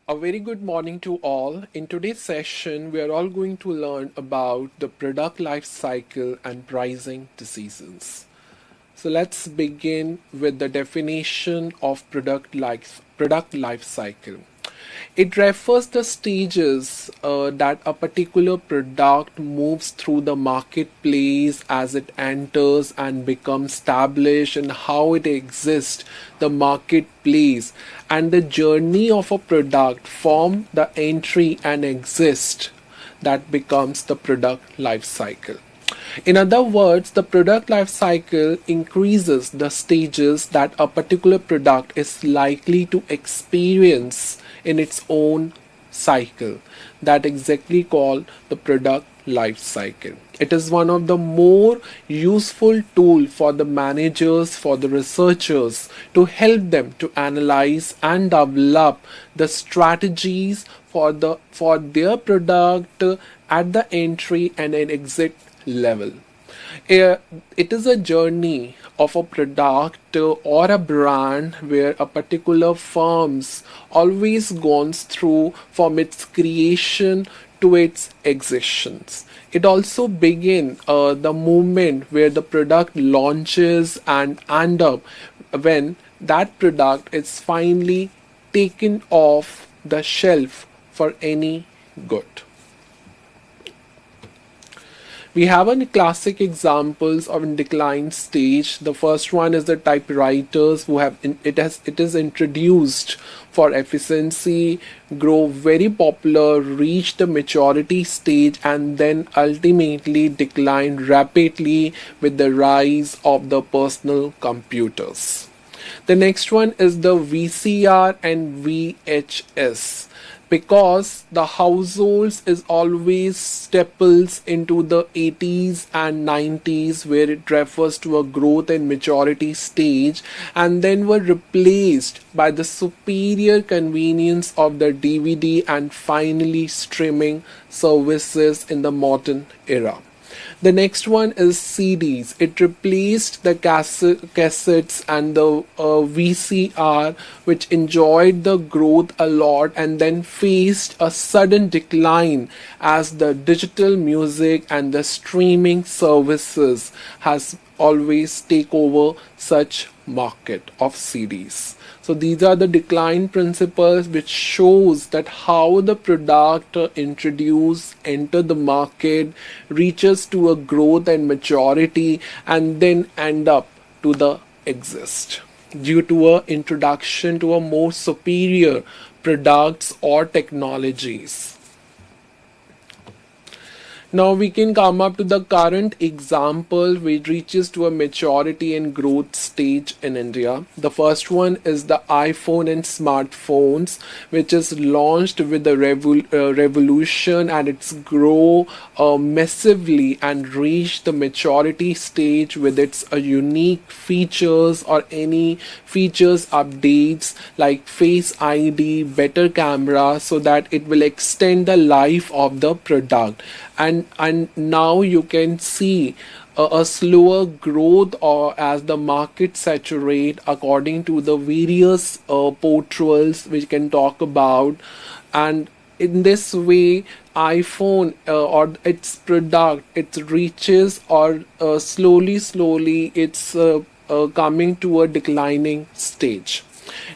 A very good morning to all. In today's session, we are all going to learn about the product life cycle and pricing decisions. So let's begin with the definition of product life cycle. It refers the stages that a particular product moves through the marketplace as it enters and becomes established and how it exists the marketplace and the journey of a product from the entry and exist that becomes the product life cycle. In other words, the product life cycle increases the stages that a particular product is likely to experience in its own cycle. That exactly called the product life cycle. It is one of the more useful tool for the managers, for the researchers to help them to analyze and develop the strategies for their product at the entry and an exit level. It is a journey of a product or a brand where a particular firm's always goes through from its creation to its existence. It also begin the moment where the product launches and end up when that product is finally taken off the shelf for any good. We have a classic examples of in decline stage. The first one is the typewriters who have it is introduced for efficiency, grow very popular, reach the maturity stage, and then ultimately decline rapidly with the rise of the personal computers. The next one is the VCR and VHS because the households is always staples into the 80s and 90s where it refers to a growth and maturity stage and then were replaced by the superior convenience of the DVD and finally streaming services in the modern era. The next one is CDs. It replaced the cassettes and the VCR, which enjoyed the growth a lot and then faced a sudden decline as the digital music and the streaming services has always take over such market of CDs. So these are the decline principles which shows that how the product introduced enter the market reaches to a growth and maturity and then end up to the exist due to a introduction to a more superior products or technologies. Now we can come up to the current example which reaches to a maturity and growth stage in India. The first one is the iPhone and smartphones, which is launched with the revolution and it's grow massively and reach the maturity stage with its unique features or any features updates like Face ID, better camera, so that it will extend the life of the product. And now you can see a slower growth or as the market saturate according to the various portrayals we can talk about. And in this way iPhone or its product it reaches or slowly it's coming to a declining stage.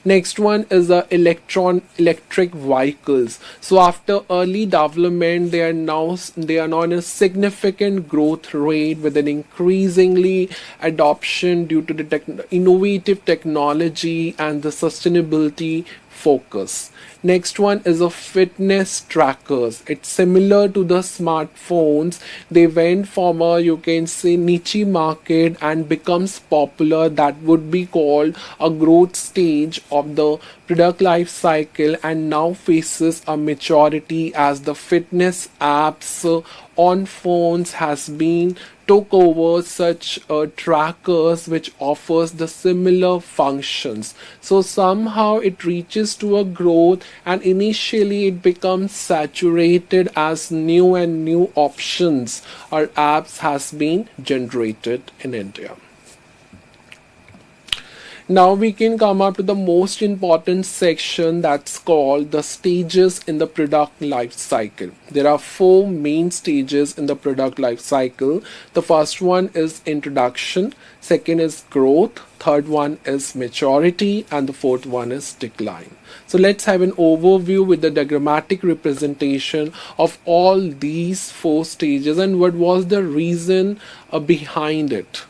Next one is the electric vehicles. So after early development, they are now in a significant growth rate with an increasingly adoption due to the innovative technology and the sustainability focus. Next one is a fitness trackers. It's similar to the smartphones. They went from a you can say niche market and becomes popular. That would be called a growth stage of the product life cycle and now faces a maturity as the fitness apps on phones has been took over such trackers which offers the similar functions. So somehow it reaches to a growth and initially it becomes saturated as new and new options or apps has been generated in India. Now we can come up to the most important section, that's called the stages in the product life cycle. There are four main stages in the product life cycle. The first one is introduction, second is growth, third one is maturity, and the fourth one is decline. So let's have an overview with the diagrammatic representation of all these four stages and what was the reason behind it.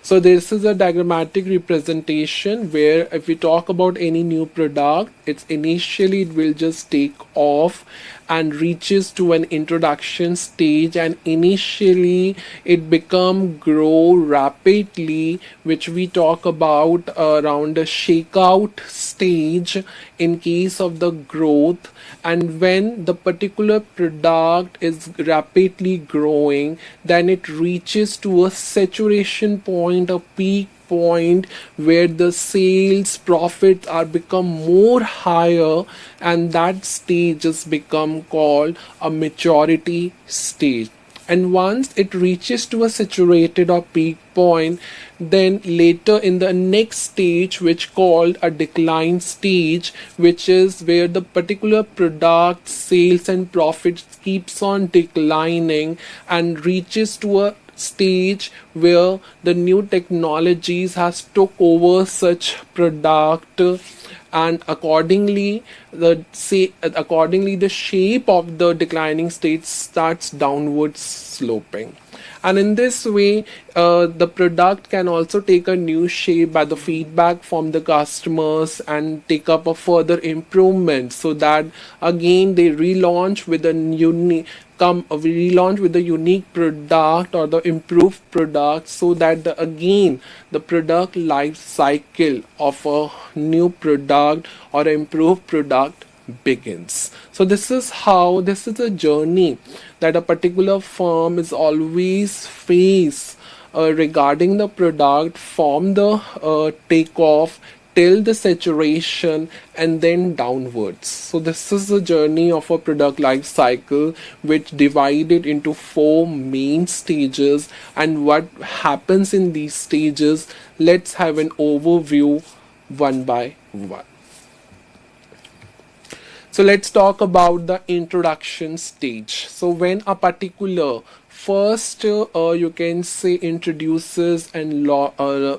So this is a diagrammatic representation where if we talk about any new product, it's initially it will just take off and reaches to an introduction stage, and initially it become grow rapidly, which we talk about around a shakeout stage in case of the growth. And when the particular product is rapidly growing, then it reaches to a saturation point, a peak point where the sales profits are become more higher, and that stage is become called a maturity stage. And once it reaches to a saturated or peak point, then later in the next stage, which called a decline stage, which is where the particular product sales and profits keeps on declining and reaches to a stage where the new technologies has took over such product, and accordingly the shape of the declining state starts downwards sloping. And in this way the product can also take a new shape by the feedback from the customers and take up a further improvement, so that again they relaunch with a unique product or the improved product, so that again the product life cycle of a new product or improved product begins. So this is a journey that a particular firm is always face regarding the product from the takeoff till the saturation and then downwards. So this is the journey of a product life cycle, which divided into four main stages. And what happens in these stages, let's have an overview one by one. So let's talk about the introduction stage. So when a particular first you can say introduces and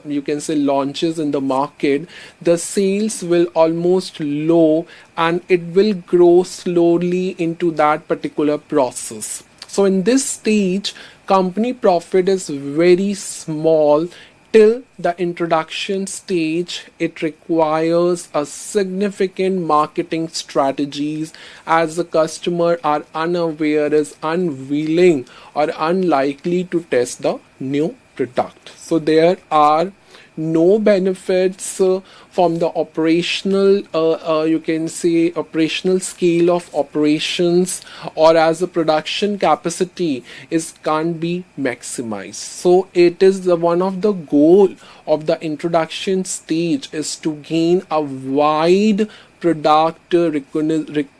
you can say launches in the market, the sales will almost low and it will grow slowly into that particular process. So in this stage, company profit is very small. Till the introduction stage, it requires a significant marketing strategies, as the customer are unaware, is unwilling or unlikely to test the new product. So there are no benefits from the operational you can say operational scale of operations, or as the production capacity is can't be maximized. So it is the one of the goal of the introduction stage is to gain a wide product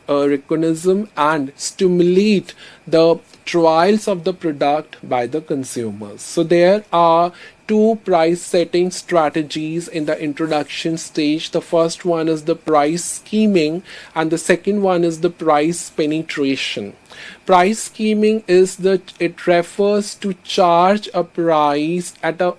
recognition and stimulate the trials of the product by the consumers. So there are two price setting strategies in the introduction stage. The first one is the price scheming and the second one is the price penetration. Price scheming is that it refers to charge a price at a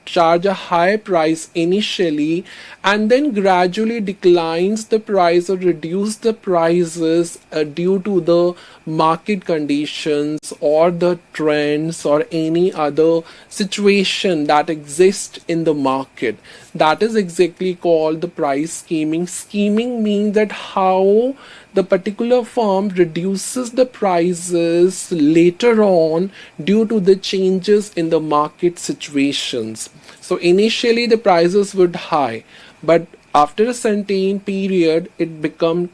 charge a high price initially and then gradually declines the price or reduce the prices due to the market conditions or the trends or any other situation that exists in the market. That is exactly called the price scheming. Scheming means that how the particular firm reduces the prices later on due to the changes in the market situations. So initially the prices were high, but after a certain period it become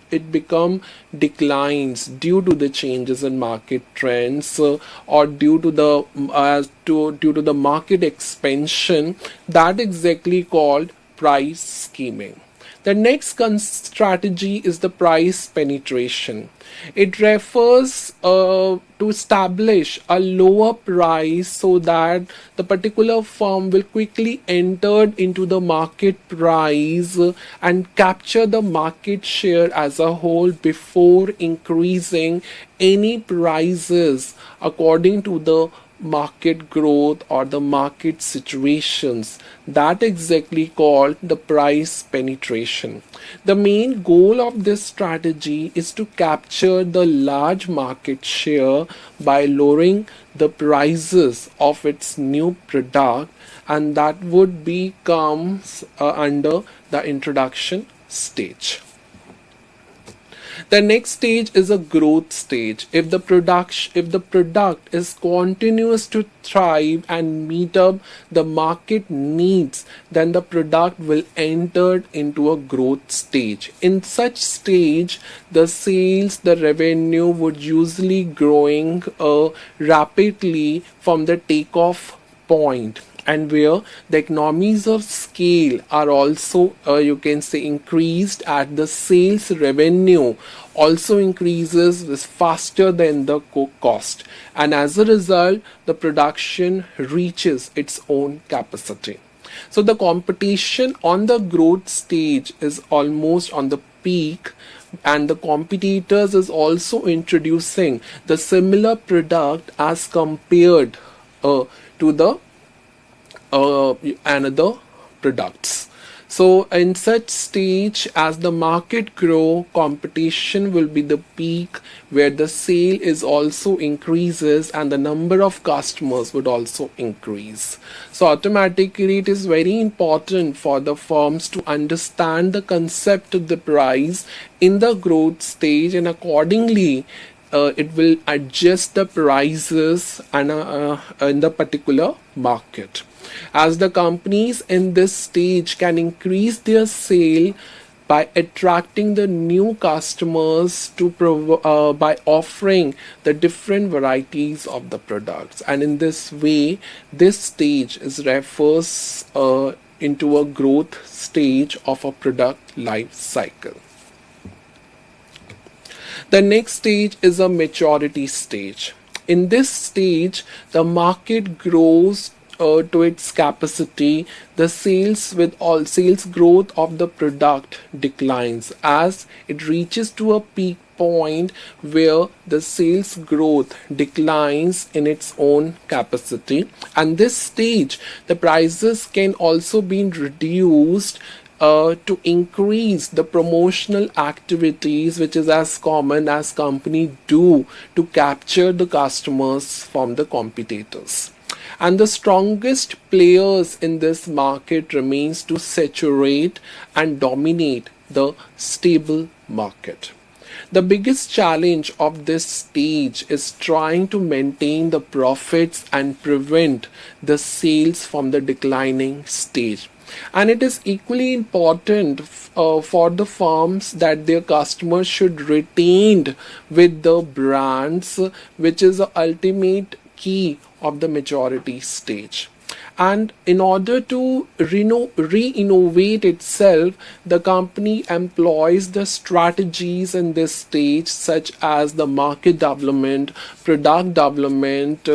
declines due to the changes in market trends or due to the market expansion. That exactly called price scheming. The next strategy is the price penetration. It refers to establish a lower price so that the particular firm will quickly enter into the market price and capture the market share as a whole before increasing any prices according to the market growth or the market situations. That exactly called the price penetration. The main goal of this strategy is to capture the large market share by lowering the prices of its new product, and that would be comes under the introduction stage. The next stage is a growth stage. If the product is continuous to thrive and meet up the market needs, then the product will enter into a growth stage. In such stage, the sales, the revenue would usually growing rapidly from the takeoff point, and where the economies of scale are also you can say increased, at the sales revenue also increases faster than the cost, and as a result the production reaches its own capacity. So the competition on the growth stage is almost on the peak, and the competitors is also introducing the similar product as compared to the another products. So in such stage, as the market grow, competition will be the peak where the sale is also increases and the number of customers would also increase. So automatically it is very important for the firms to understand the concept of the price in the growth stage, and accordingly it will adjust the prices and in the particular market. As the companies in this stage can increase their sale by attracting the new customers to by offering the different varieties of the products, and in this way this stage is refers into a growth stage of a product life cycle. The next stage is a maturity stage. In this stage, the market grows to its capacity. The sales growth of the product declines as it reaches to a peak point where the sales growth declines in its own capacity, and this stage the prices can also be reduced to increase the promotional activities, which is as common as companies do to capture the customers from the competitors. And the strongest players in this market remains to saturate and dominate the stable market. The biggest challenge of this stage is trying to maintain the profits and prevent the sales from the declining stage. And it is equally important for the firms that their customers should retain with the brands, which is the ultimate key of the maturity stage. And in order to re-innovate itself, the company employs the strategies in this stage, such as the market development, product development,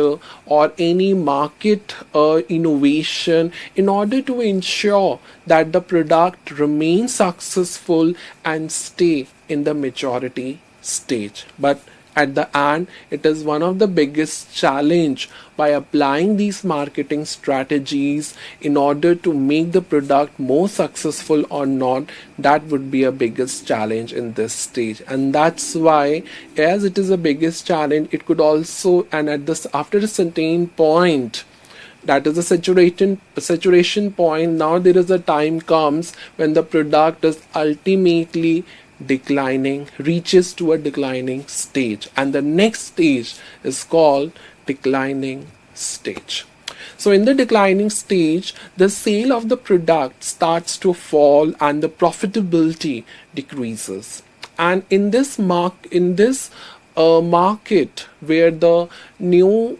or any market innovation, in order to ensure that the product remains successful and stay in the maturity stage. But at the end, it is one of the biggest challenge by applying these marketing strategies in order to make the product more successful or not. That would be a biggest challenge in this stage, and that's why, as it is a biggest challenge, it could also, and at this after a certain point, that is a saturation point, now there is a time comes when the product is ultimately declining, reaches to a declining stage, and the next stage is called declining stage. So in the declining stage, the sale of the product starts to fall and the profitability decreases. And in this market where the new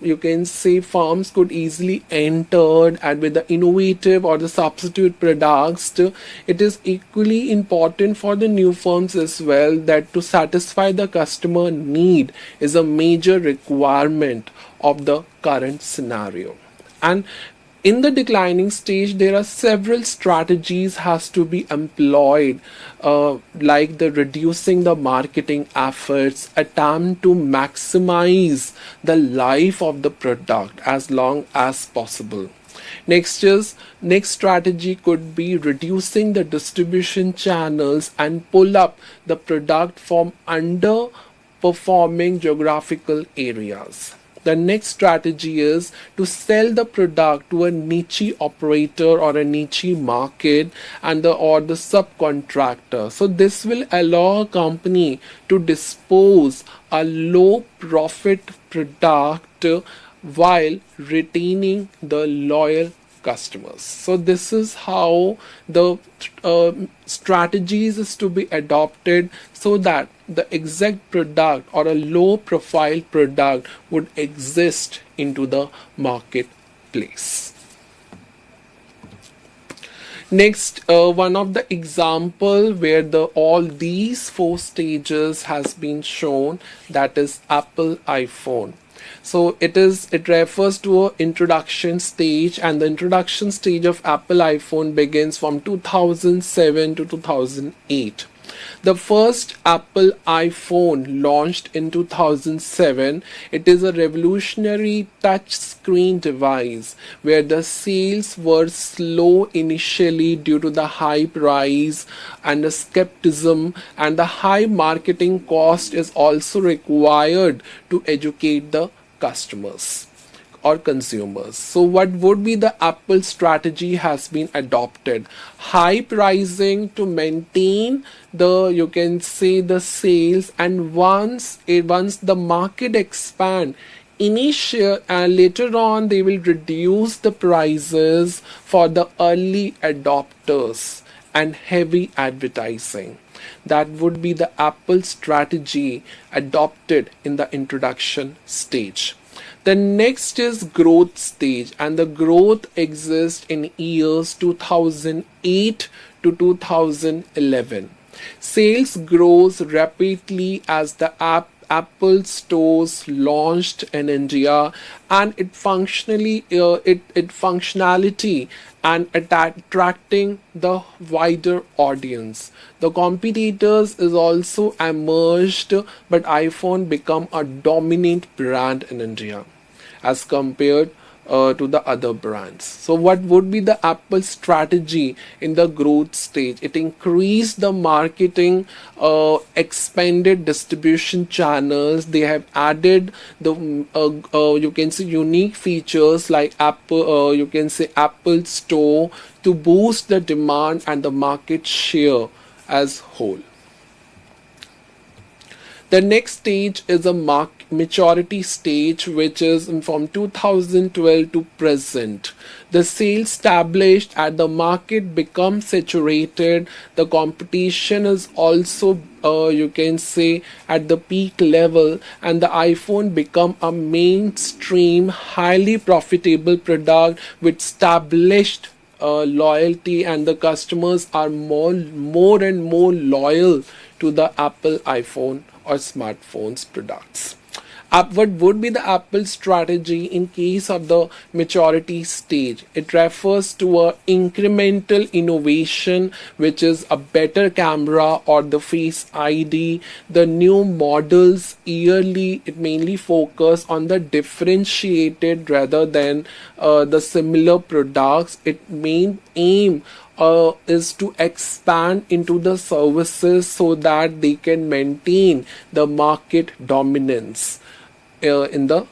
you can say firms could easily enter, and with the innovative or the substitute products, it is equally important for the new firms as well, that to satisfy the customer need is a major requirement of the current scenario. And in the declining stage, there are several strategies has to be employed, like the reducing the marketing efforts, attempt to maximize the life of the product as long as possible. Next strategy could be reducing the distribution channels and pull up the product from underperforming geographical areas. The next strategy is to sell the product to a niche operator or a niche market and the subcontractor. So this will allow a company to dispose a low profit product while retaining the loyal customers. So this is how the strategies is to be adopted, so that the exact product or a low profile product would exist into the marketplace. Next, one of the example where all these four stages has been shown, that is Apple iPhone. So it refers to a introduction stage, and the introduction stage of Apple iPhone begins from 2007 to 2008. The first Apple iPhone launched in 2007. It is a revolutionary touch-screen device where the sales were slow initially due to the high price and the skepticism, and the high marketing cost is also required to educate the customers or consumers. So what would be the Apple strategy has been adopted? High pricing to maintain the, you can say, the sales, and once the market expand initial and later on they will reduce the prices for the early adopters and heavy advertising. That would be the Apple strategy adopted in the introduction stage. The next is growth stage, and the growth exists in years 2008 to 2011. Sales grows rapidly as the Apple stores launched in India, and it functionality and attracting the wider audience. The competitors is also emerged, but iPhone become a dominant brand in India as compared to the other brands. So what would be the Apple strategy in the growth stage? It increased the marketing, expanded distribution channels. They have added the you can say unique features like Apple, you can say Apple Store, to boost the demand and the market share as whole. The next stage is a maturity stage, which is from 2012 to present. The sales established at the market become saturated. The competition is also you can say at the peak level, and the iPhone become a mainstream, highly profitable product with established loyalty, and the customers are more and more loyal to the Apple iPhone or smartphones products. What would be the Apple strategy in case of the maturity stage? It refers to a incremental innovation, which is a better camera or the Face ID. The new models yearly, it mainly focus on the differentiated rather than the similar products. It main aim is to expand into the services so that they can maintain the market dominance in the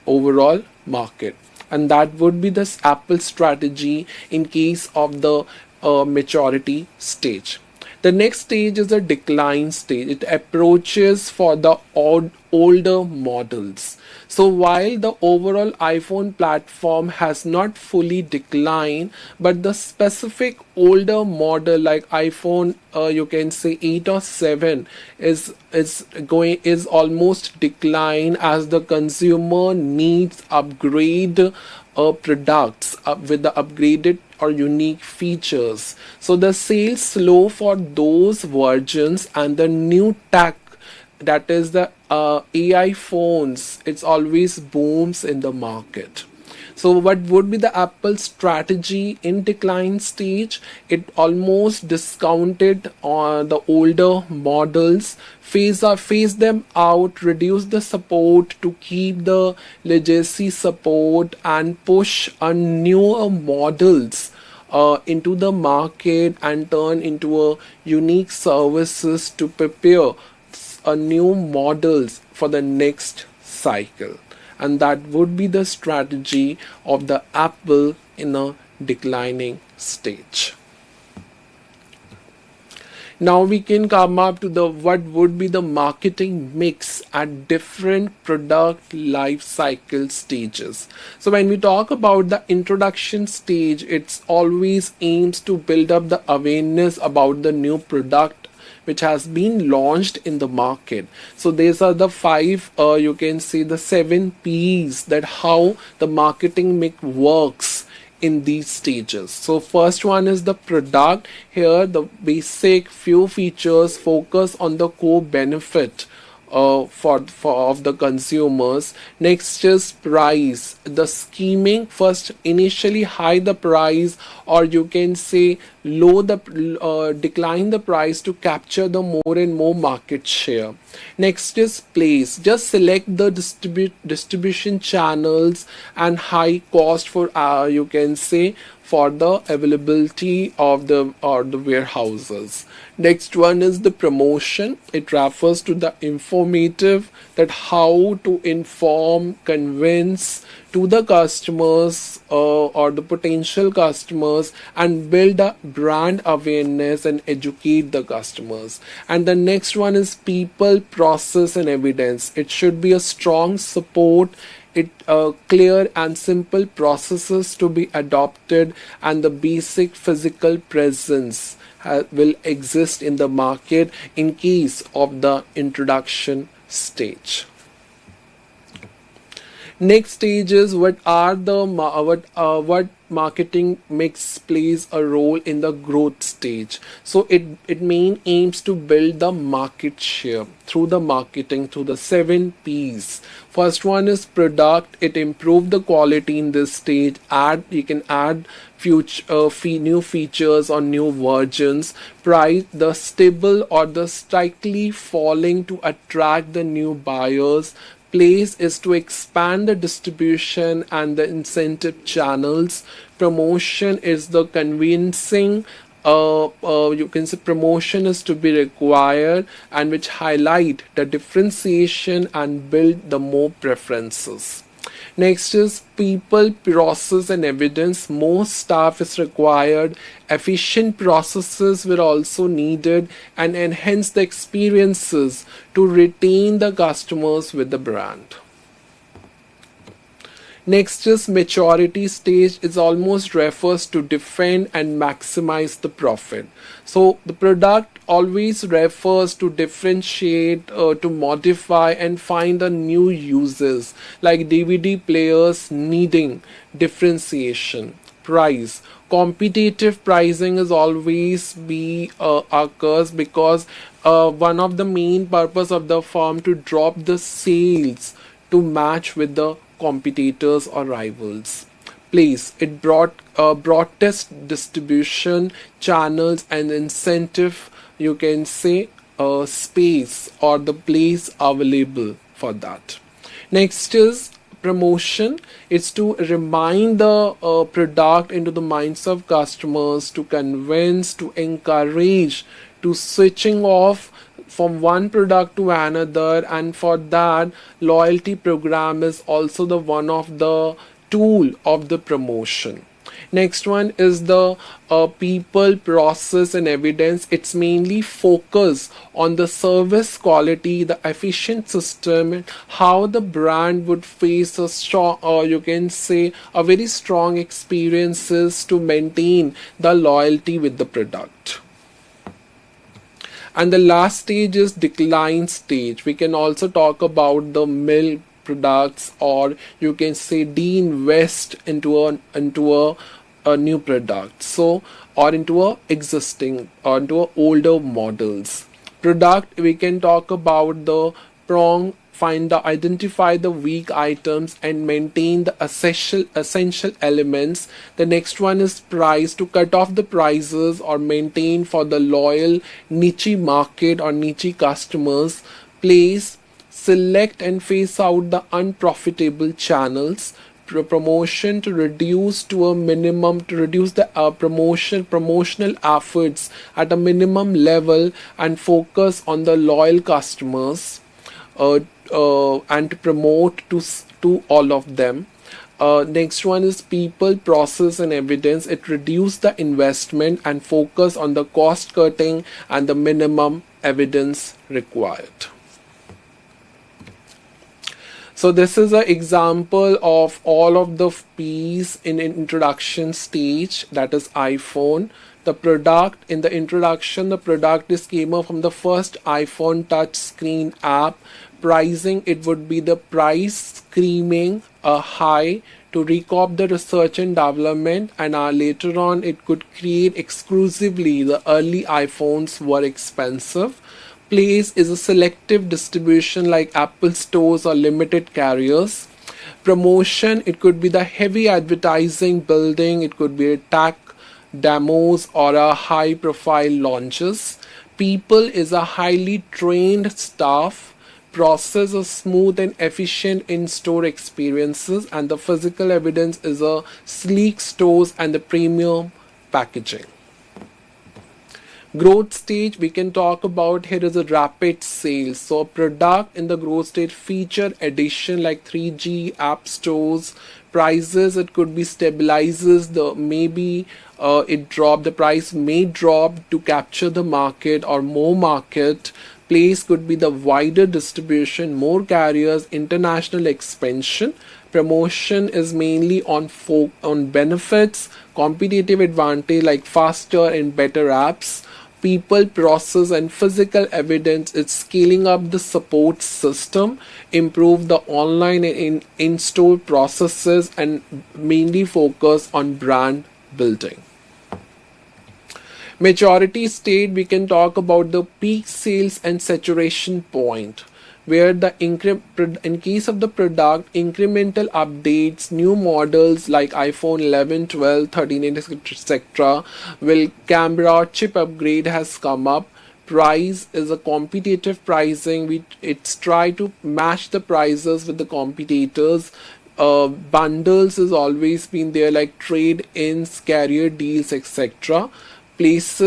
overall market. And that would be this Apple strategy in case of the maturity stage. The next stage is a decline stage. It approaches for the older models. So while the overall iPhone platform has not fully declined, but the specific older model like iPhone, you can say 8 or 7 is almost decline as the consumer needs upgrade products with the upgraded or unique features. So the sales slow for those versions, and the new tech, that is the AI phones, it's always booms in the market. So what would be the Apple strategy in decline stage? It almost discounted on the older models, phase them out, reduce the support to keep the legacy support, and push on newer models into the market and turn into a unique services to prepare a new models for the next cycle. And that would be the strategy of the Apple in a declining stage. Now we can come up to the what would be the marketing mix at different product life cycle stages. So when we talk about the introduction stage, it's always aims to build up the awareness about the new product which has been launched in the market. So these are the five, you can see the 7 P's, that how the marketing mix works in these stages. So first one is the product. Here the basic few features focus on the core benefit for of the consumers. Next is price. The scheming, first initially high the price, or you can say low the decline the price to capture the more and more market share. Next is place. Just select the distribution channels and high cost for you can say for the availability of the warehouses. Next one is the promotion. It refers to the informative, that how to inform, convince to the customers or the potential customers, and build a brand awareness and educate the customers. And the next one is people, process and evidence. It should be a strong support, it clear and simple processes to be adopted, and the basic physical presence will exist in the market in case of the introduction stage. Next stage is what marketing mix plays a role in the growth stage. So it main aims to build the market share through the marketing, through the 7 P's. First one is product. It improve the quality in this stage. You can add future new features or new versions. Price, the stable or the slightly falling to attract the new buyers. Place is to expand the distribution and the incentive channels. Promotion is the convincing, you can say promotion is to be required, and which highlight the differentiation and build the more preferences. Next is people, process and evidence. More staff is required. Efficient processes were also needed, and enhance the experiences to retain the customers with the brand. Next is maturity stage. It almost refers to defend and maximize the profit. So the product always refers to differentiate, to modify and find the new uses, like DVD players needing differentiation. Price. Competitive pricing is always be occurs because one of the main purpose of the firm to drop the sales to match with the competitors or rivals. Place. It broadest distribution channels and incentive, you can say space or the place available for that. Next is promotion. It's to remind the product into the minds of customers, to convince, to encourage, to switching off from one product to another, and for that loyalty program is also the one of the tool of the promotion. Next one is the people, process, and evidence. It's mainly focus on the service quality, the efficient system, and how the brand would face a strong, or you can say, a very strong experiences to maintain the loyalty with the product. And the last stage is decline stage. We can also talk about the mill products, or you can say de-invest into a new product, so, or into a existing, or into a older models product. We can talk about the prong, identify the weak items and maintain the essential elements. The next one is price, to cut off the prices or maintain for the loyal niche market or niche customers. Place, select and phase out the unprofitable channels. Promotion, to reduce to a minimum, to reduce the promotional efforts at a minimum level and focus on the loyal customers, and to promote to all of them. Next one is people, process, and evidence. It reduce the investment and focus on the cost cutting and the minimum evidence required. So this is an example of all of the P's in introduction stage, that is iPhone. The product, in the introduction, the product is came up from the first iPhone touch screen app. Pricing, it would be the price screaming a high to recop the research and development, and later on it could create exclusively the early iPhones were expensive. Place is a selective distribution like Apple stores or limited carriers. Promotion, it could be the heavy advertising building, it could be attack demos or a high profile launches. People is a highly trained staff. Process a smooth and efficient in-store experiences, and the physical evidence is a sleek stores and the premium packaging. Growth stage, we can talk about here is a rapid sales. So a product in the growth stage feature addition like 3G app stores. Prices, it could be stabilizes, the maybe the price may drop to capture the market or more market. Place could be the wider distribution, more carriers, international expansion. Promotion is mainly on benefits, competitive advantage like faster and better apps. People, process, and physical evidence, it's scaling up the support system, improve the online and in-store processes, and mainly focus on brand building. Maturity state, we can talk about the peak sales and saturation point, where the in case of the product, incremental updates, new models like iPhone 11, 12, 13, etc. will camera chip upgrade has come up. Price is a competitive pricing. It's try to match the prices with the competitors. Bundles has always been there like trade-ins, carrier deals, etc. Place,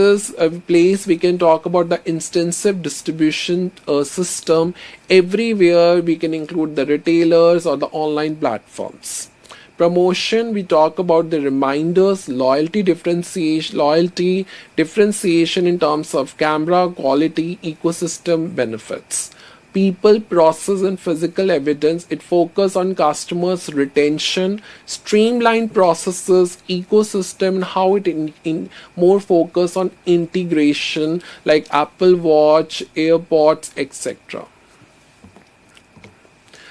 we can talk about the extensive distribution system. Everywhere we can include the retailers or the online platforms. Promotion, we talk about the reminders, loyalty differentiation in terms of camera quality, ecosystem benefits. People, process, and physical evidence, it focus on customers retention, streamlined processes, ecosystem, and how it in more focus on integration like Apple Watch, AirPods, etc.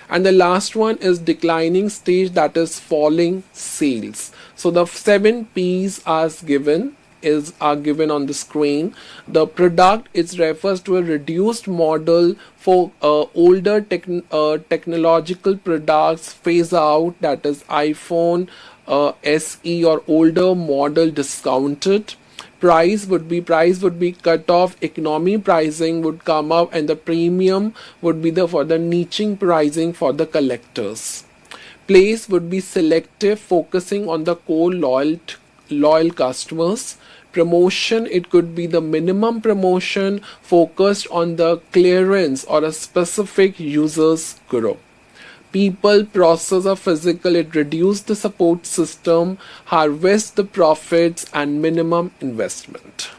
And the last one is declining stage, that is falling sales. So the 7 P's are given on the screen. The product, it refers to a reduced model for older technological products phase out, that is iPhone SE or older model discounted. Price would be cut off, economy pricing would come up, and the premium would be for the niching pricing for the collectors. Place would be selective, focusing on the core loyal customers. Promotion, it could be the minimum promotion focused on the clearance or a specific users group. people, process, or physical. It reduces the support system, harvests the profits, and minimum investment.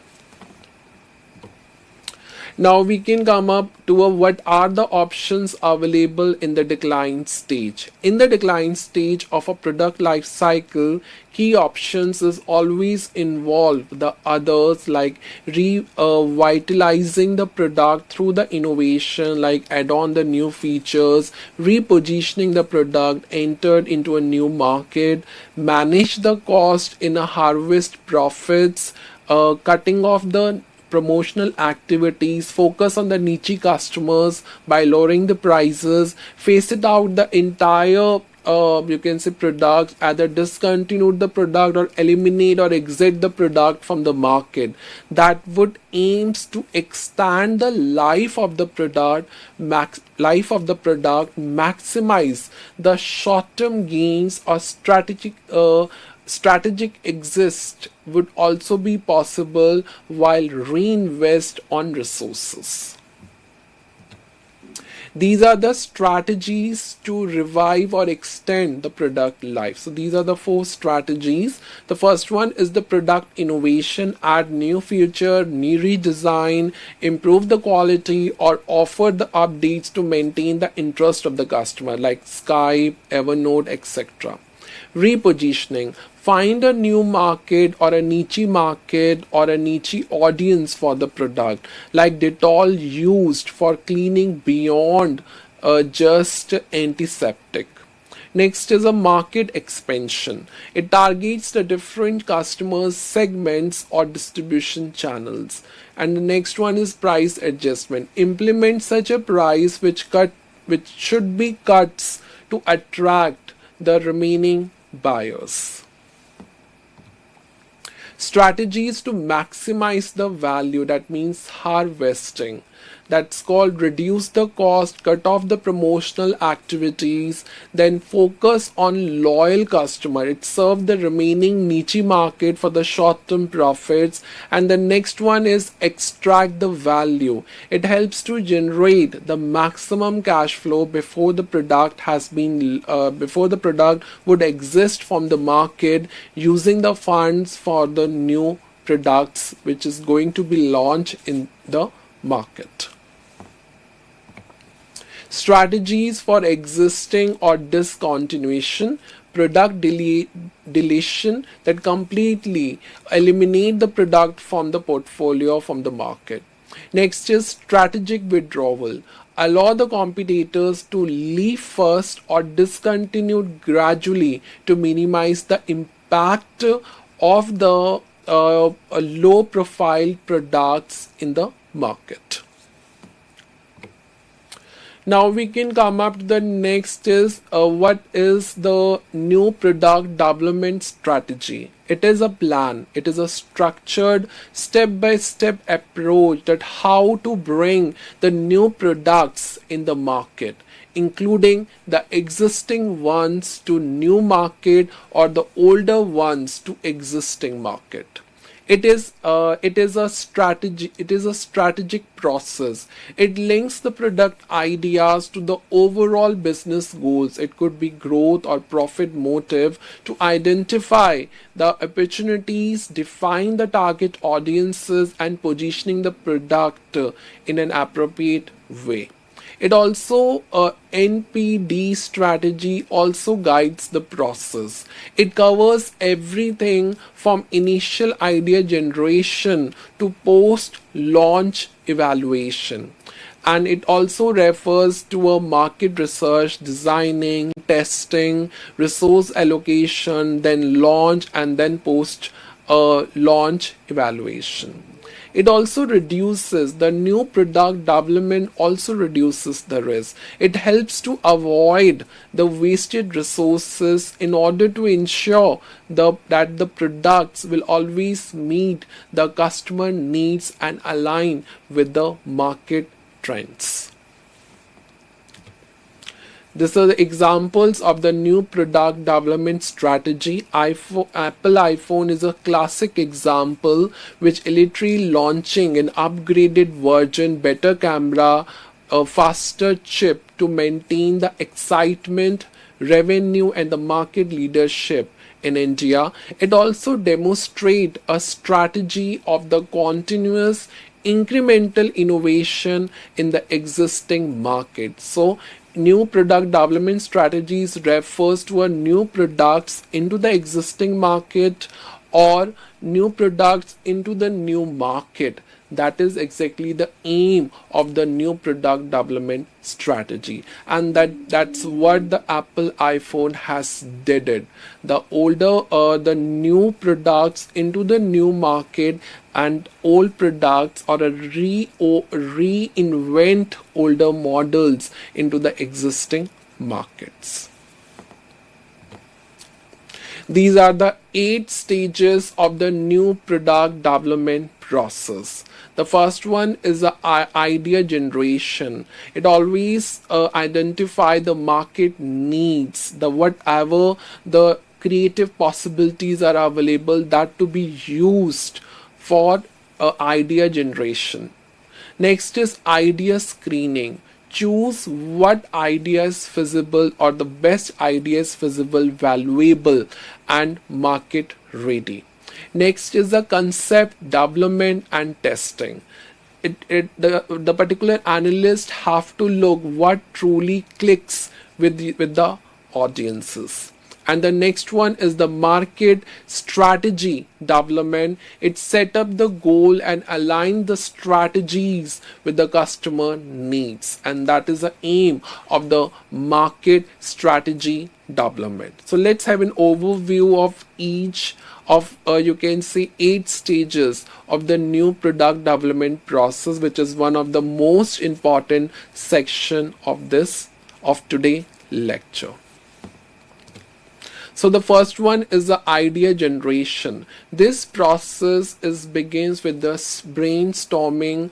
Now we can come up to what are the options available in the decline stage. In the decline stage of a product life cycle, key options is always involve the others like revitalizing the product through the innovation, like add on the new features, repositioning the product, entered into a new market, manage the cost in a harvest profits, cutting off the promotional activities, focus on the niche customers by lowering the prices, phase it out the entire you can say product, either discontinue the product or eliminate or exit the product from the market. That would aims to extend the life of the product, maximize the short-term gains or strategic exist would also be possible while reinvest on resources. These are the strategies to revive or extend the product life. So these are the 4 strategies. The first one is the product innovation, add new feature, new redesign, improve the quality, or offer the updates to maintain the interest of the customer like Skype, Evernote, etc. Repositioning, find a new market or a niche market or a niche audience for the product, like Dettol used for cleaning beyond just antiseptic. Next is a market expansion. It targets the different customers segments or distribution channels. And the next one is price adjustment. Implement such a price which should be cuts to attract the remaining buyers. Strategies to maximize the value, that means harvesting. That's called reduce the cost, cut off the promotional activities, then focus on loyal customer. It serves the remaining niche market for the short-term profits. And the next one is extract the value. It helps to generate the maximum cash flow before the product would exist from the market, using the funds for the new products which is going to be launched in the market. Strategies for existing or discontinuation, product deletion, that completely eliminate the product from the portfolio from the market. Next is strategic withdrawal. Allow the competitors to leave first or discontinue gradually to minimize the impact of the low profile products in the market. Now we can come up to the next is what is the new product development strategy. It is a plan. It is a structured step-by-step approach that how to bring the new products in the market, including the existing ones to new market or the older ones to existing market. It is a strategy. It is a strategic process. It links the product ideas to the overall business goals. It could be growth or profit motive to identify the opportunities, define the target audiences, and positioning the product in an appropriate way. It also NPD strategy also guides the process. It covers everything from initial idea generation to post-launch evaluation. And it also refers to a market research, designing, testing, resource allocation, then launch, and then post-launch evaluation. It also reduces the new product development, also reduces the risk. It helps to avoid the wasted resources in order to ensure that the products will always meet the customer needs and align with the market trends. These are the examples of the new product development strategy. Apple iPhone is a classic example, which literally launching an upgraded version, better camera, a faster chip to maintain the excitement, revenue, and the market leadership in India. It also demonstrates a strategy of the continuous incremental innovation in the existing market. So new product development strategies refers to a new products into the existing market or new products into the new market. That is exactly the aim of the new product development strategy, and that's what the Apple iPhone has did it. The new products into the new market, and old products or reinvent older models into the existing markets. These are the 8 stages of the new product development process. The first one is the idea generation. It always identify the market needs, the whatever the creative possibilities are available that to be used for idea generation. Next is idea screening. Choose what idea is feasible or the best idea is feasible, valuable, and market ready. Next is the concept development and testing. The particular analyst have to look what truly clicks with the audiences. And the next one is the market strategy development. It set up the goal and align the strategies with the customer needs, and that is the aim of the market strategy development. So let's have an overview of each of you can say 8 stages of the new product development process, which is one of the most important section of today lecture. So the first one is the idea generation. This process begins with the brainstorming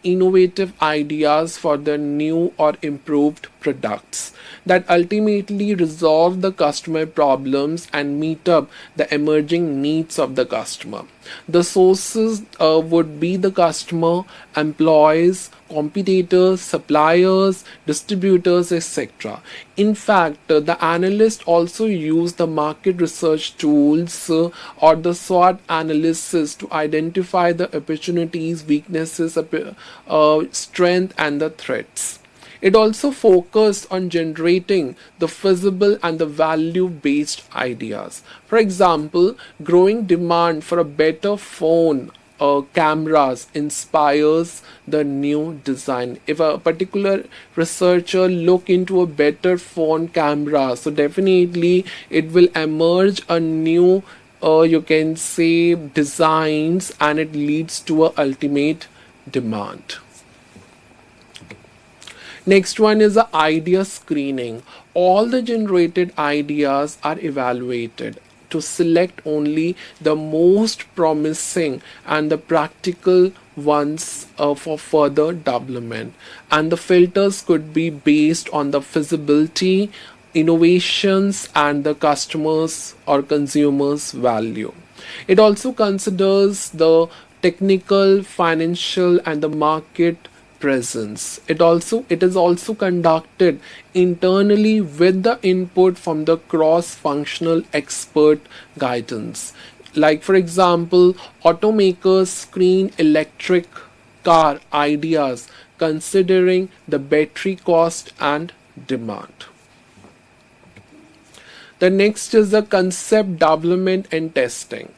innovative ideas for the new or improved products that ultimately resolve the customer problems and meet up the emerging needs of the customer. The sources would be the customer, employees, competitors, suppliers, distributors, etc. In fact, the analyst also use the market research tools or the SWOT analysis to identify the opportunities, weaknesses, strength, and the threats. It also focused on generating the feasible and the value-based ideas. For example, growing demand for a better phone cameras inspires the new design. If a particular researcher look into a better phone camera, so definitely it will emerge a new you can say designs, and it leads to a ultimate demand. Next one is the idea screening. All the generated ideas are evaluated to select only the most promising and the practical ones for further development. And the filters could be based on the feasibility, innovations, and the customers or consumers' value. It also considers the technical, financial, and the market presence. It is also conducted internally with the input from the cross-functional expert guidance. Like for example, automakers screen electric car ideas considering the battery cost and demand. The next is the concept development and testing.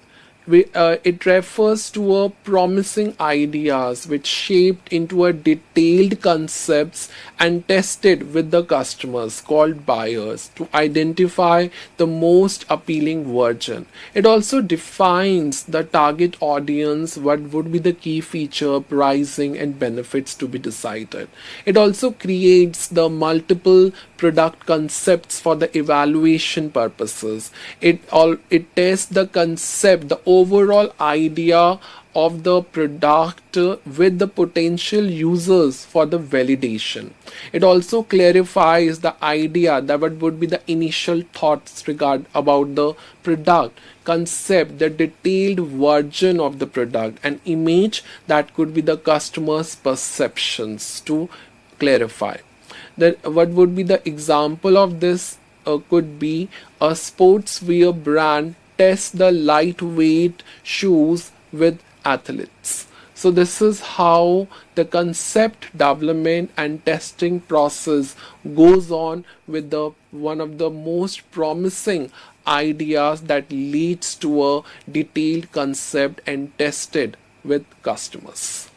It refers to a promising ideas which shaped into a detailed concepts and tested with the customers called buyers to identify the most appealing version. It also defines the target audience, what would be the key feature, pricing, and benefits to be decided. It also creates the multiple product concepts for the evaluation purposes. It tests the concept, the overall idea of the product with the potential users for the validation. It also clarifies the idea, that what would be the initial thoughts about the product, concept, the detailed version of the product, and image that could be the customer's perceptions to clarify. That what would be the example of this could be a sportswear brand tests the lightweight shoes with athletes. So this is how the concept development and testing process goes on with the one of the most promising ideas that leads to a detailed concept and tested with customers.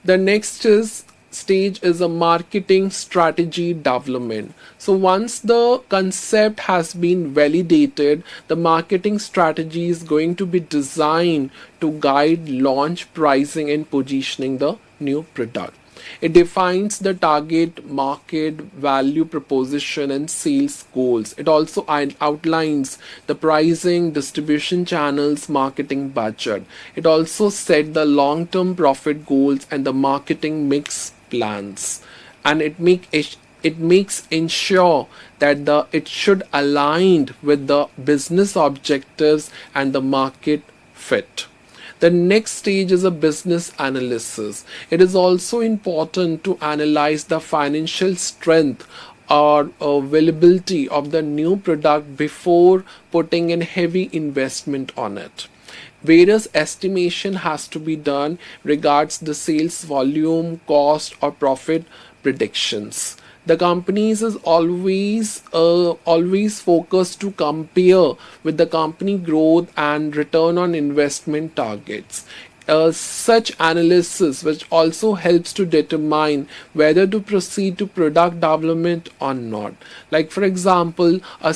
The next is stage is a marketing strategy development. So once the concept has been validated, the marketing strategy is going to be designed to guide launch, pricing, and positioning the new product. It defines the target market, value proposition, and sales goals. It also outlines the pricing, distribution channels, marketing budget. It also set the long-term profit goals and the marketing mix plans. And it makes ensure that it should align with the business objectives and the market fit. The next stage is a business analysis. It is also important to analyze the financial strength or availability of the new product before putting in heavy investment on it. Various estimation has to be done regards the sales volume, cost, or profit predictions. The companies is always focused to compare with the company growth and return on investment targets. Such analysis which also helps to determine whether to proceed to product development or not. Like for example, a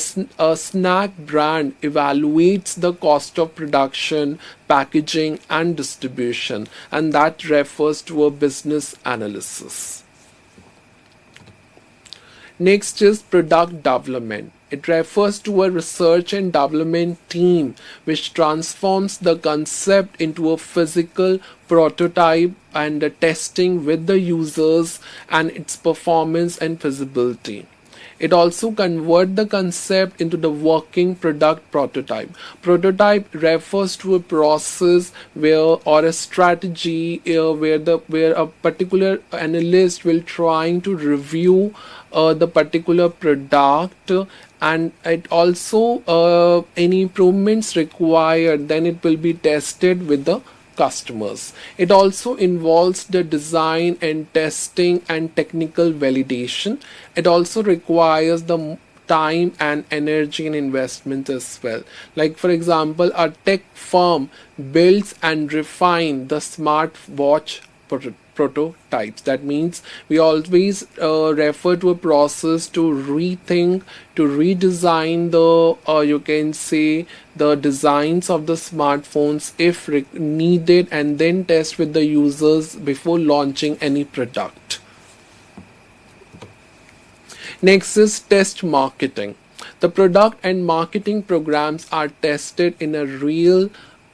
snack brand evaluates the cost of production, packaging, and distribution, and that refers to a business analysis. Next is product development. It refers to a research and development team which transforms the concept into a physical prototype and the testing with the users and its performance and feasibility. It also converts the concept into the working product prototype. Prototype refers to a process where or a strategy where a particular analyst will trying to review the particular product, and it also any improvements required, then it will be tested with the customers. It also involves the design and testing and technical validation. It also requires the time and energy and investment as well. Like for example, a tech firm builds and refine the smartwatch prototypes. That means we always refer to a process to rethink, to redesign the you can say the designs of the smartphones if needed, and then test with the users before launching any product. Next is test marketing. The product and marketing programs are tested in a real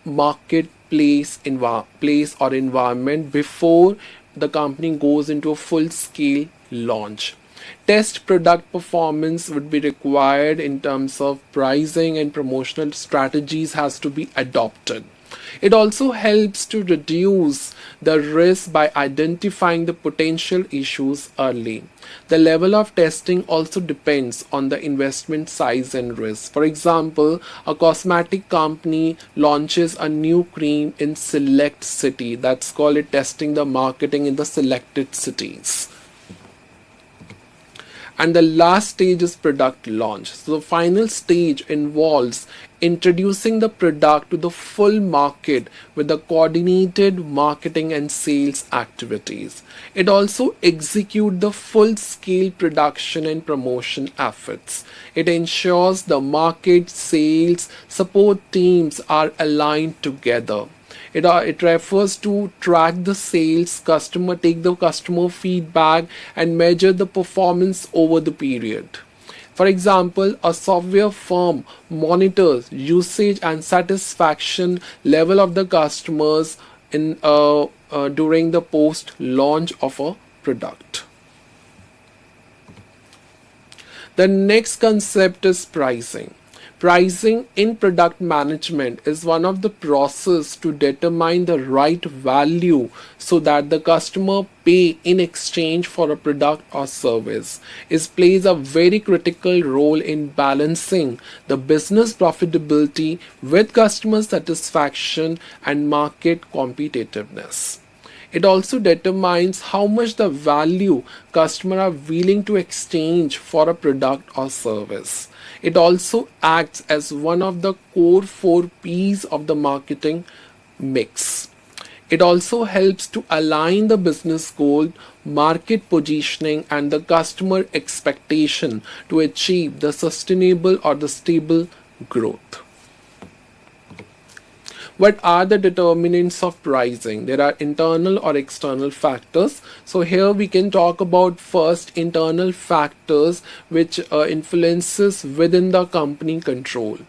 marketplace place or environment before the company goes into a full-scale launch. Test product performance would be required in terms of pricing and promotional strategies has to be adopted. It also helps to reduce the risk by identifying the potential issues early. The level of testing also depends on the investment size and risk. For example, a cosmetic company launches a new cream in select city. That's called it testing the marketing in the selected cities. And the last stage is product launch. So the final stage involves introducing the product to the full market with the coordinated marketing and sales activities. It also executes the full scale production and promotion efforts. It ensures the market, sales, support teams are aligned together. It refers to track the sales, take the customer feedback, and measure the performance over the period. For example, a software firm monitors usage and satisfaction level of the customers during the post-launch of a product. The next concept is pricing. Pricing in product management is one of the process to determine the right value so that the customer pay in exchange for a product or service. It plays a very critical role in balancing the business profitability with customer satisfaction and market competitiveness. It also determines how much the value customers are willing to exchange for a product or service. It also acts as one of the core 4 P's of the marketing mix. It also helps to align the business goal, market positioning, and the customer expectation to achieve the sustainable or the stable growth. What are the determinants of pricing? There are internal or external factors. So here we can talk about first internal factors which influences within the company control.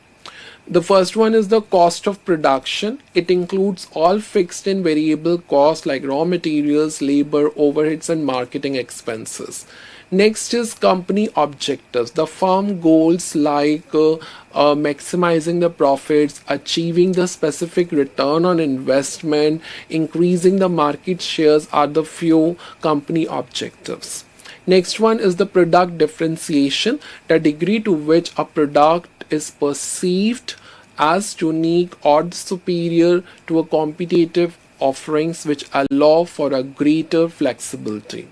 The first one is the cost of production. It includes all fixed and variable costs like raw materials, labor, overheads, and marketing expenses. Next is company objectives. The firm goals like maximizing the profits, achieving the specific return on investment, increasing the market shares are the few company objectives. Next one is the product differentiation, the degree to which a product is perceived as unique or superior to a competitive offerings which allow for a greater flexibility.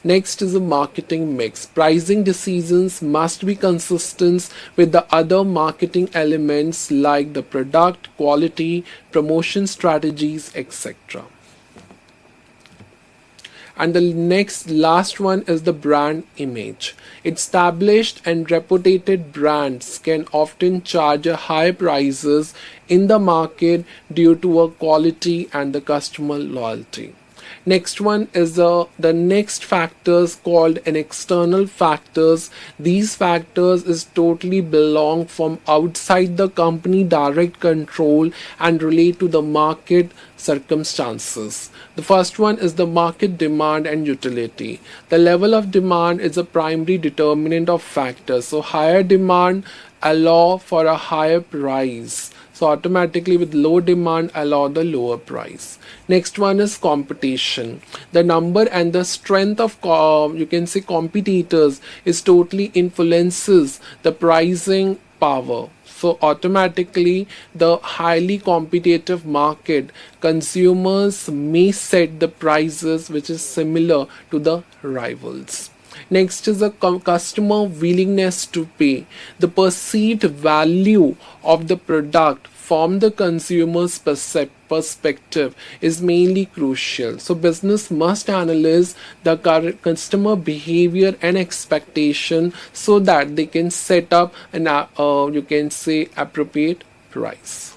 Next is a marketing mix. Pricing decisions must be consistent with the other marketing elements like the product, quality, promotion strategies, etc. And the next last one is the brand image. Established and reputed brands can often charge high prices in the market due to a quality and the customer loyalty. Next one is the next factors called an external factors. These factors is totally belong from outside the company direct control and relate to the market circumstances. The first one is the market demand and utility. The level of demand is a primary determinant of factors. So higher demand allow for a higher price. So automatically with low demand allow the lower price. Next one is competition. The number and the strength of you can say competitors is totally influences the pricing power. So automatically the highly competitive market, consumers may set the prices which is similar to the rivals. Next is the customer willingness to pay. The perceived value of the product from the consumer's perspective is mainly crucial. So business must analyze the current customer behavior and expectation so that they can set up an you can say appropriate price.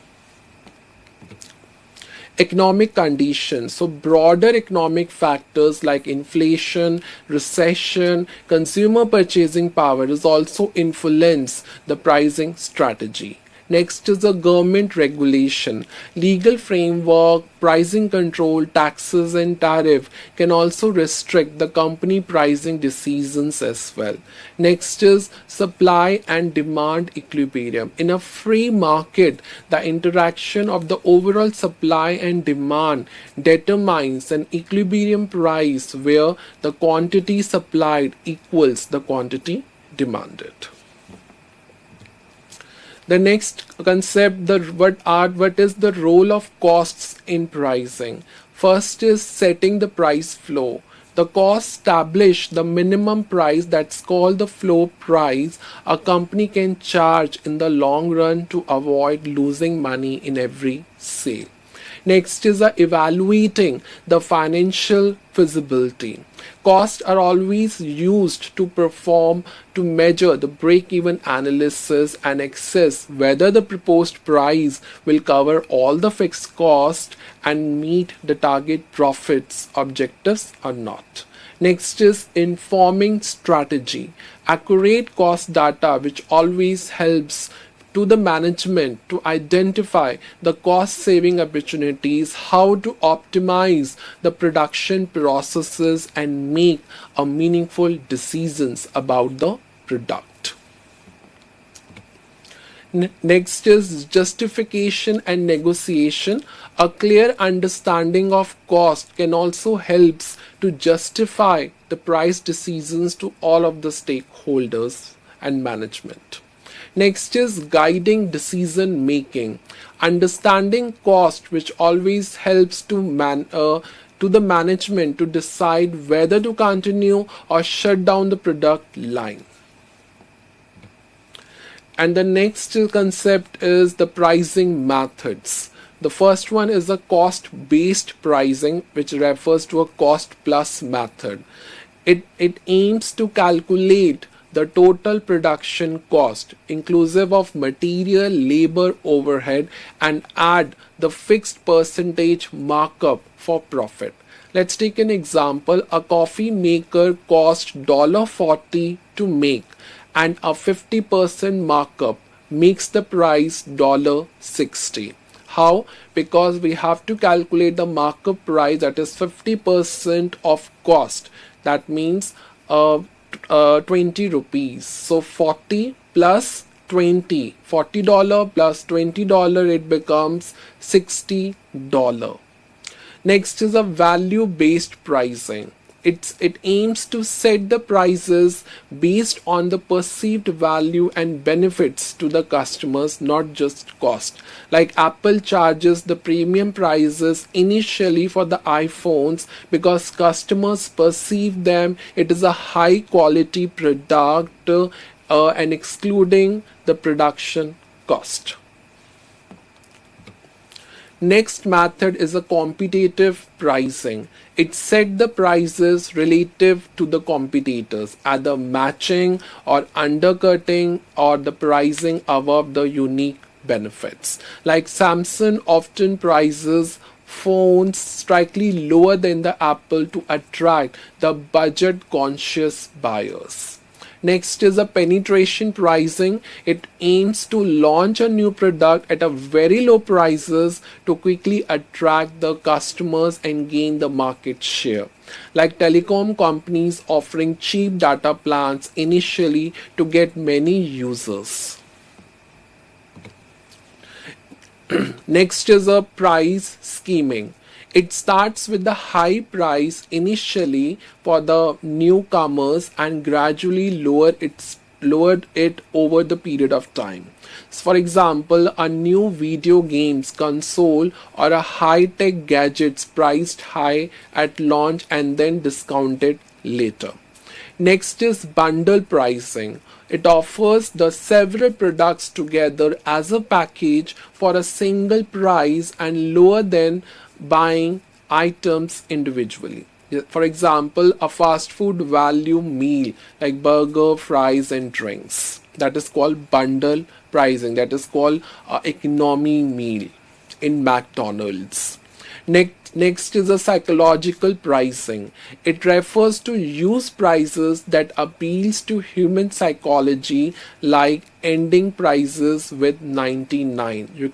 Economic conditions. So broader economic factors like inflation, recession, consumer purchasing power is also influence the pricing strategy. Next is the government regulation. Legal framework, pricing control, taxes and tariff can also restrict the company pricing decisions as well. Next is supply and demand equilibrium. In a free market, the interaction of the overall supply and demand determines an equilibrium price where the quantity supplied equals the quantity demanded. The next concept, what is the role of costs in pricing? First is setting the price floor. The cost establish the minimum price that's called the floor price a company can charge in the long run to avoid losing money in every sale. Next is evaluating the financial feasibility. Costs are always used to measure the break-even analysis and assess whether the proposed price will cover all the fixed costs and meet the target profits objectives or not. Next is informing strategy. Accurate cost data which always helps to the management to identify the cost saving opportunities, how to optimize the production processes and make a meaningful decisions about the product. Next is justification and negotiation. A clear understanding of cost can also helps to justify the price decisions to all of the stakeholders and management. Next is guiding decision making. Understanding cost, which always helps to the management to decide whether to continue or shut down the product line. And the next concept is the pricing methods. The first one is a cost based pricing, which refers to a cost plus method. It aims to calculate the total production cost inclusive of material, labor, overhead, and add the fixed percentage markup for profit. Let's take an example. A coffee maker costs $40 to make, and a 50% markup makes the price $60. How? Because we have to calculate the markup price, that is 50% of cost. That means 20 rupees. So 40 plus 20, $40 plus $20, it becomes $60. Next is a value based pricing. It aims to set the prices based on the perceived value and benefits to the customers, not just cost. Like Apple charges the premium prices initially for the iPhones because customers perceive them it is a high quality product and excluding the production cost. Next method is a competitive pricing. It set the prices relative to the competitors, either matching or undercutting or the pricing above the unique benefits. Like Samsung often prices phones slightly lower than the Apple to attract the budget conscious buyers. Next is a penetration pricing. It aims to launch a new product at a very low prices to quickly attract the customers and gain the market share. Like telecom companies offering cheap data plans initially to get many users. Next is a price scheming. It starts with the high price initially for the newcomers and gradually lowered it over the period of time. So for example, a new video games console or a high-tech gadgets priced high at launch and then discounted later. Next is bundle pricing. It offers the several products together as a package for a single price and lower than buying items individually. For example, a fast food value meal like burger, fries, and drinks. That is called bundle pricing. That is called economy meal in McDonald's. Next is a psychological pricing. It refers to use prices that appeals to human psychology, like ending prices with 99. You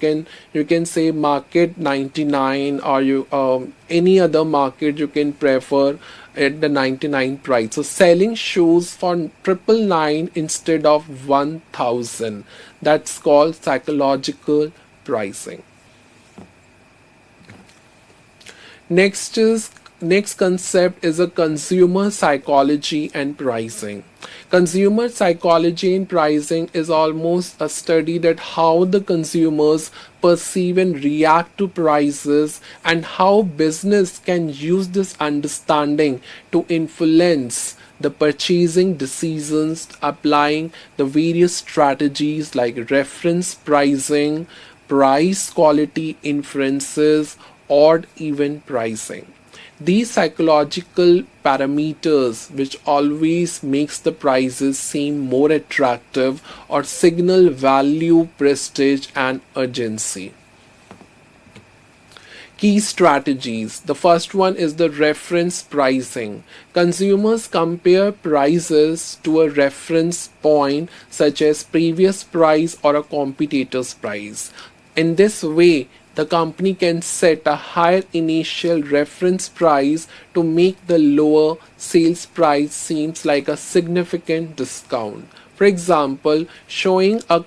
can say market 99, or any other market you can prefer at the 99 price. So selling shoes for 999 instead of 1000. That's called psychological pricing. Next concept is a consumer psychology and pricing. Consumer psychology and pricing is almost a study that how the consumers perceive and react to prices and how business can use this understanding to influence the purchasing decisions, applying the various strategies like reference pricing, price quality inferences, odd even pricing. These psychological parameters which always makes the prices seem more attractive or signal value, prestige, and urgency. Key strategies. The first one is the reference pricing. Consumers compare prices to a reference point such as previous price or a competitor's price. In this way, the company can set a higher initial reference price to make the lower sales price seems like a significant discount. For example, showing a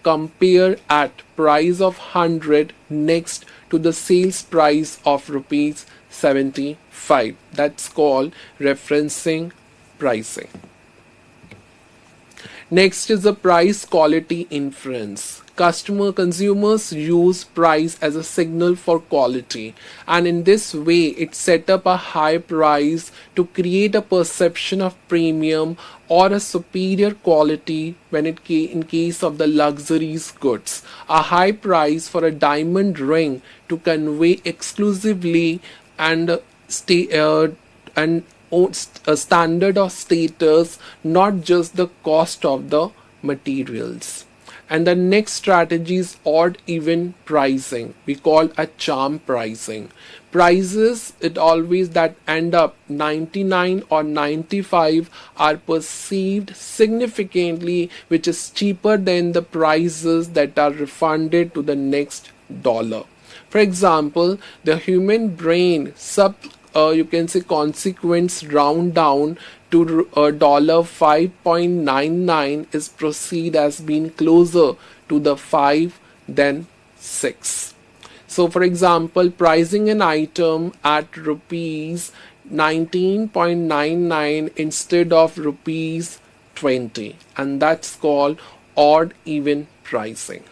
compare at price of 100 next to the sales price of rupees 75. That's called referencing pricing. Next is the price quality inference. Consumers use price as a signal for quality, and in this way it set up a high price to create a perception of premium or a superior quality when in case of the luxuries goods. A high price for a diamond ring to convey exclusively and and a standard of status, not just the cost of the materials. And the next strategy is odd even pricing. We call a charm pricing. Prices it always that end up 99 or 95 are perceived significantly, which is cheaper than the prices that are refunded to the next dollar. For example, the human brain you can say consequence round down to dollar 5.99 is proceed as being closer to the 5 than 6. So for example, pricing an item at rupees 19.99 instead of rupees 20, and that's called odd even pricing.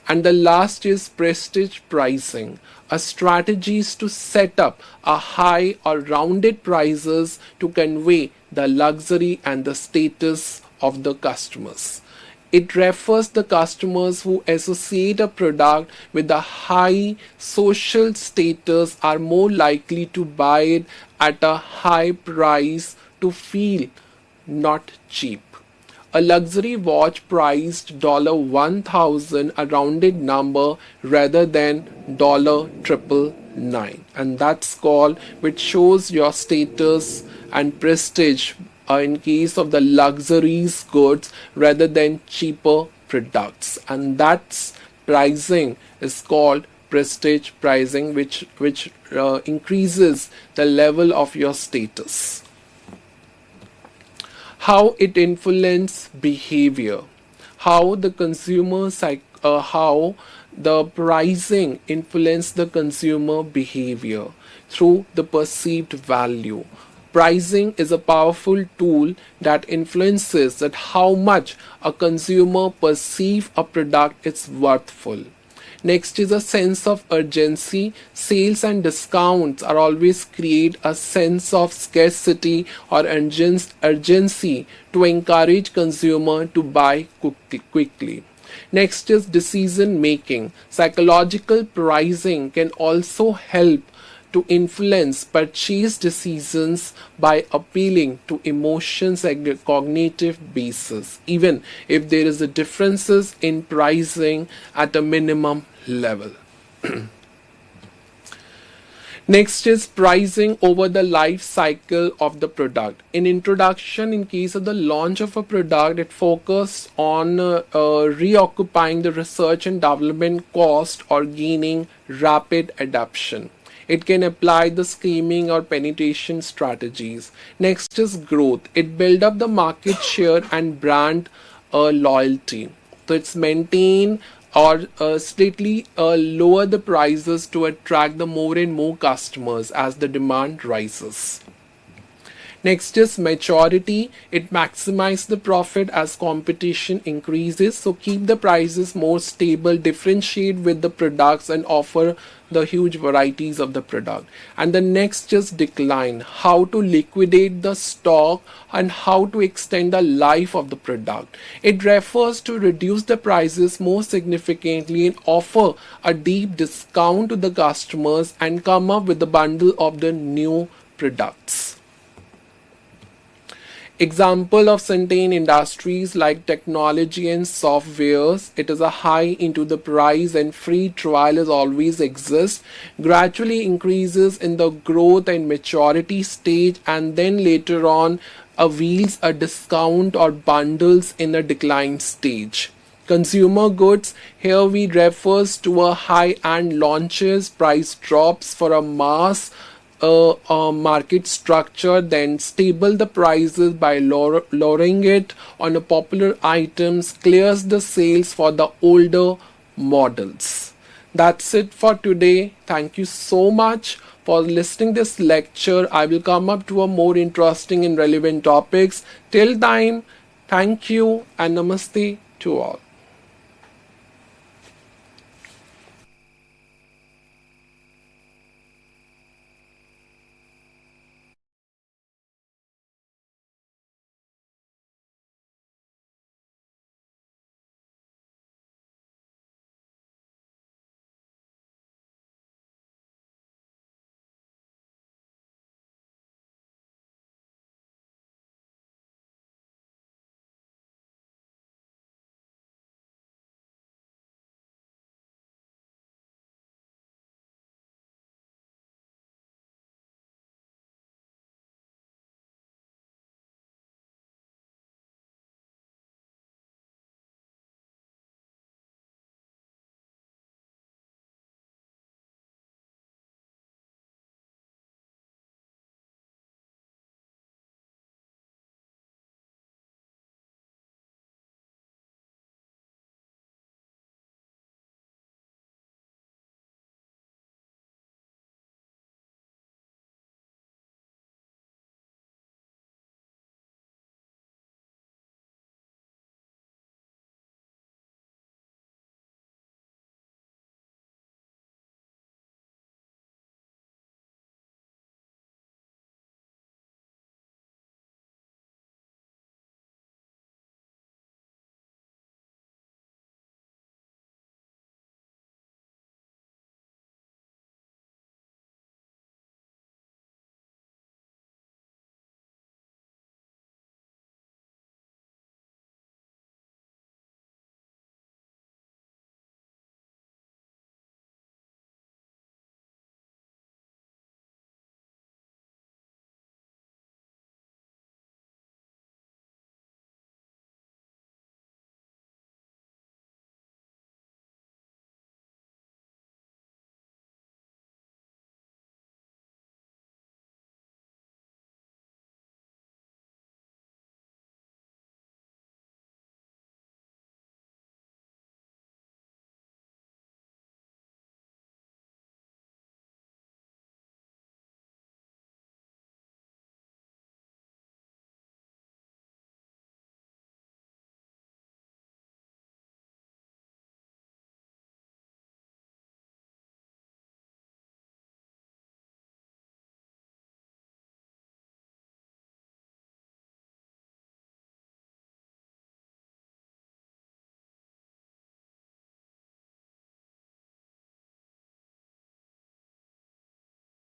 And the last is prestige pricing. A strategy is to set up a high or rounded prices to convey the luxury and the status of the customers. It refers the customers who associate a product with a high social status are more likely to buy it at a high price to feel not cheap. A luxury watch priced $1,000, a rounded number, rather than $999, and that's called, which shows your status and prestige in case of the luxuries goods rather than cheaper products, and that's pricing is called prestige pricing, which increases the level of your status. How it influences behavior, how the how the pricing influence the consumer behavior through the perceived value. Pricing is a powerful tool that influences that how much a consumer perceive a product is worthful. Next is a sense of urgency. Sales and discounts are always create a sense of scarcity or urgency to encourage consumer to buy quickly. Next is decision making. Psychological pricing can also help to influence purchase decisions by appealing to emotions and cognitive basis, even if there is a differences in pricing at a minimum level. Next is pricing over the life cycle of the product. In introduction, in case of the launch of a product, it focused on reoccupying the research and development cost or gaining rapid adoption. It can apply the scheming or penetration strategies. Next is growth. It build up the market share and brand loyalty. So it's maintain or slightly lower the prices to attract the more and more customers as the demand rises. Next is maturity. It maximizes the profit as competition increases. So keep the prices more stable, differentiate with the products and offer the huge varieties of the product. And the next is decline. How to liquidate the stock and how to extend the life of the product. It refers to reduce the prices more significantly and offer a deep discount to the customers and come up with a bundle of the new products. Example of certain industries like technology and softwares, it is a high into the price and free trial is always exists, gradually increases in the growth and maturity stage, and then later on avails a discount or bundles in a decline stage. Consumer goods, here we refers to a high-end launches, price drops for a mass a market structure, then stable the prices by lowering it on a popular items, clears the sales for the older models. That's it for today. Thank you so much for listening this lecture. I will come up to a more interesting and relevant topics. Till time, thank you and namaste to all.